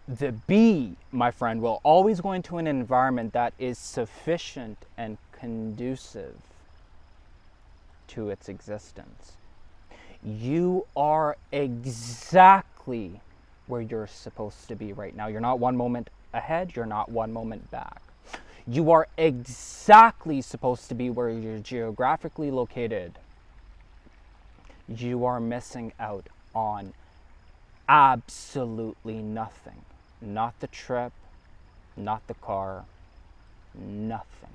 The bee, my friend, will always go into an environment that is sufficient and conducive to its existence. You are exactly where you're supposed to be right now. You're not one moment ahead, you're not one moment back. You are exactly supposed to be where you're geographically located. You are missing out on absolutely nothing. Not the trip, not the car, nothing.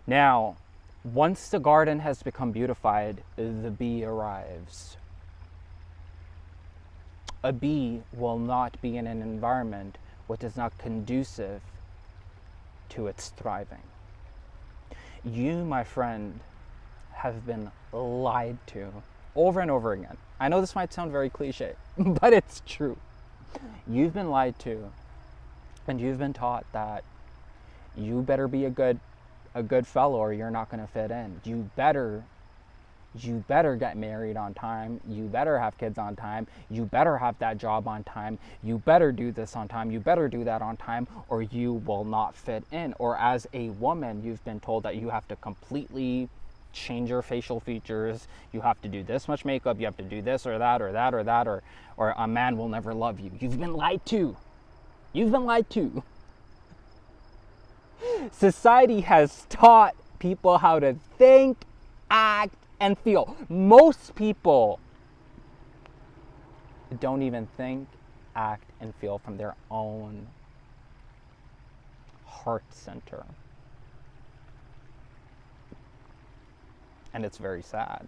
Now, once the garden has become beautified, the bee arrives. A bee will not be in an environment which is not conducive to its thriving. You, my friend, have been lied to over and over again. I know this might sound very cliche, but it's true. You've been lied to, and you've been taught that you better be a good fellow or you're not going to fit in. You better get married on time. You better have kids on time. You better have that job on time. You better do this on time. You better do that on time, or you will not fit in. Or as a woman, you've been told that you have to completely change your facial features. You have to do this much makeup. You have to do this or that or that or that, or a man will never love you. You've been lied to. You've been lied to. Society has taught people how to think, act, and feel. Most people don't even think, act, and feel from their own heart center. And it's very sad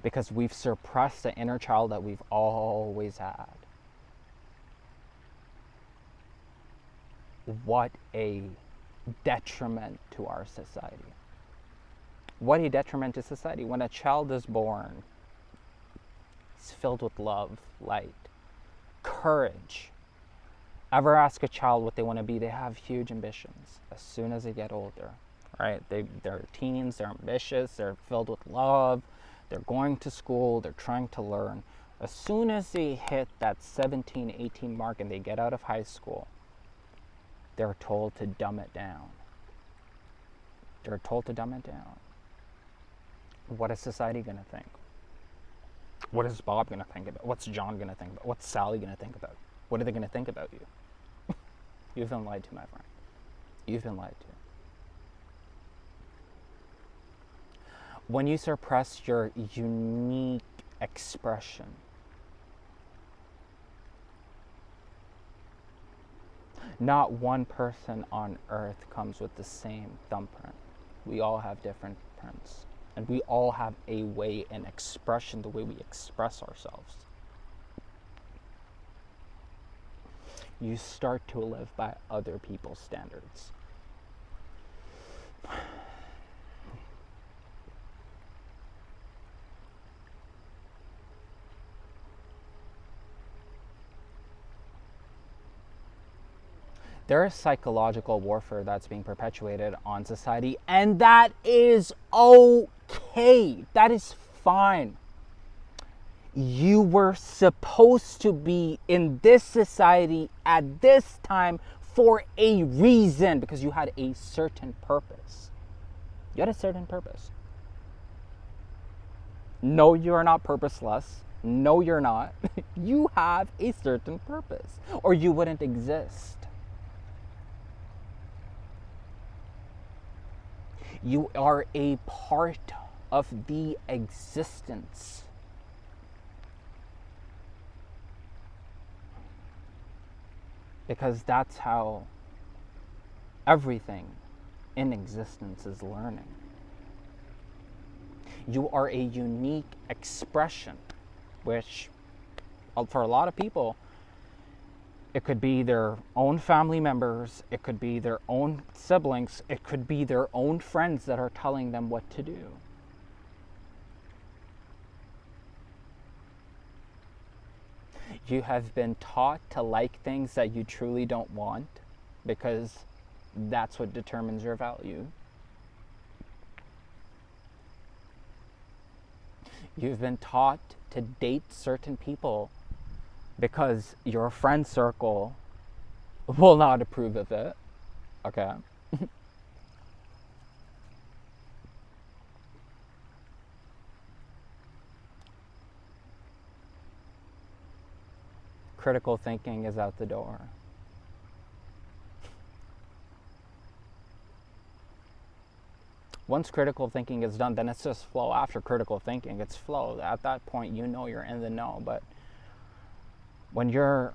because we've suppressed the inner child that we've always had. What a detriment to our society. What a detriment to society. When a child is born, it's filled with love, light, courage. Ever ask a child what they want to be? They have huge ambitions as soon as they get older, right? They're teens, they're ambitious, they're filled with love, they're going to school, they're trying to learn. As soon as they hit that 17, 18 mark and they get out of high school, they're told to dumb it down. They're told to dumb it down. What is society going to think? What is Bob going to think about? What's John going to think about? What's Sally going to think about? What are they going to think about you? You've been lied to, my friend. You've been lied to. When you suppress your unique expression, not one person on earth comes with the same thumbprint. We all have different prints. And we all have a way and expression, the way we express ourselves. You start to live by other people's standards. There is psychological warfare that's being perpetuated on society, and that is okay. That is fine. You were supposed to be in this society at this time for a reason, because you had a certain purpose. You had a certain purpose. No, you are not purposeless. No, you're not. You have a certain purpose, or you wouldn't exist. You are a part of the existence. Because that's how everything in existence is learning. You are a unique expression, which for a lot of people, it could be their own family members, it could be their own siblings, it could be their own friends that are telling them what to do. You have been taught to like things that you truly don't want because that's what determines your value. You've been taught to date certain people because your friend circle will not approve of it. Okay? Critical thinking is out the door. Once critical thinking is done, then it's just flow. After critical thinking, it's flow. At that point, you know you're in the know. But when you're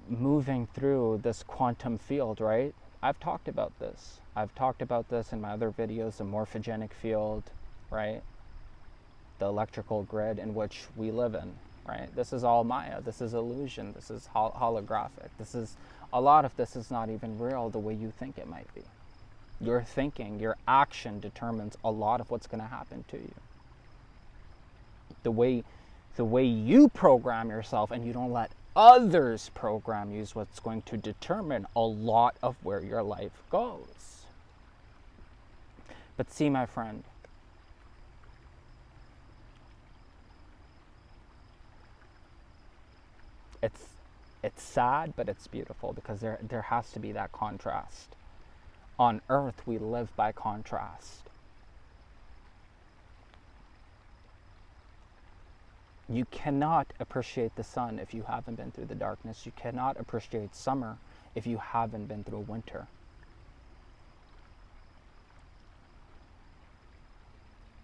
moving through this quantum field, right? I've talked about this. I've talked about this in my other videos, the morphogenic field, right? The electrical grid in which we live in, right? This is all Maya. This is illusion. This is holographic. This is, a lot of this is not even real the way you think it might be. Your thinking, your action determines a lot of what's going to happen to you. The way you program yourself, and you don't let others program you, is what's going to determine a lot of where your life goes. But see, my friend, it's sad, but it's beautiful, because there has to be that contrast. On earth, we live by contrast. You cannot appreciate the sun if you haven't been through the darkness. You cannot appreciate summer if you haven't been through winter.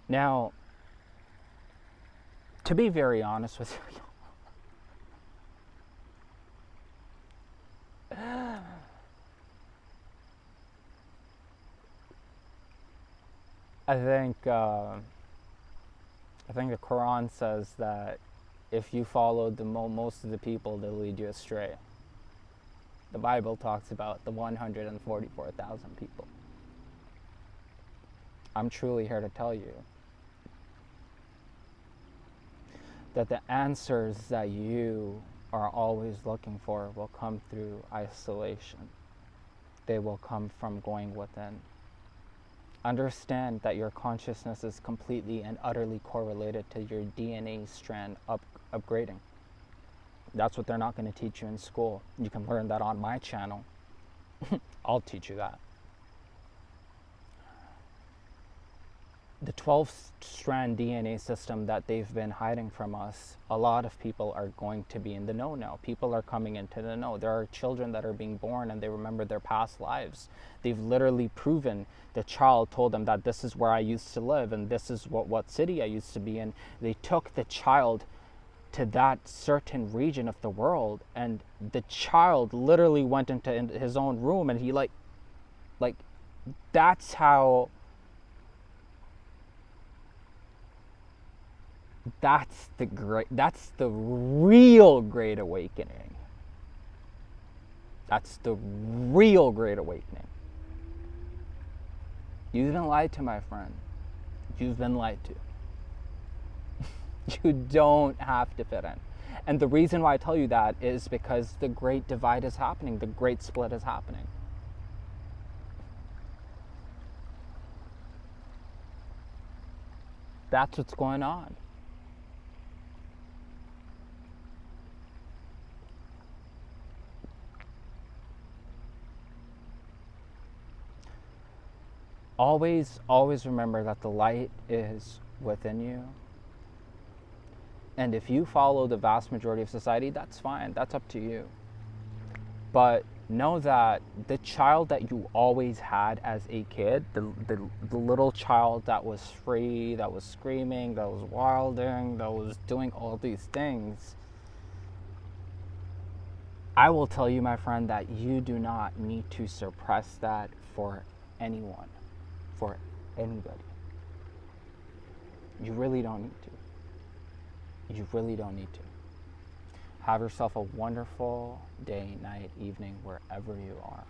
Now, to be very honest with you, I think the Quran says that if you follow most of the people, they'll lead you astray. The Bible talks about the 144,000 people. I'm truly here to tell you that the answers that you are always looking for will come through isolation. They will come from going within. Understand that your consciousness is completely and utterly correlated to your DNA strand upgrading. That's what they're not going to teach you in school. You can learn that on my channel. I'll teach you that. The 12-strand DNA system that they've been hiding from us, a lot of people are going to be in the know now. People are coming into the know. There are children that are being born and they remember their past lives. They've literally proven, the child told them that this is where I used to live and this is what city I used to be in. They took the child to that certain region of the world, and the child literally went into his own room, and he like that's how. That's the real great awakening. That's the real great awakening. You've been lied to, my friend. You've been lied to. You don't have to fit in. And the reason why I tell you that is because the great divide is happening. The great split is happening. That's what's going on. Always remember that the light is within you. And if you follow the vast majority of society, that's fine. That's up to you. But know that the child that you always had as a kid, the little child that was free, that was screaming, that was wilding, that was doing all these things, I will tell you, my friend, that you do not need to suppress that for anyone. For anybody. You really don't need to. You really don't need to. Have yourself a wonderful day, night, evening, wherever you are.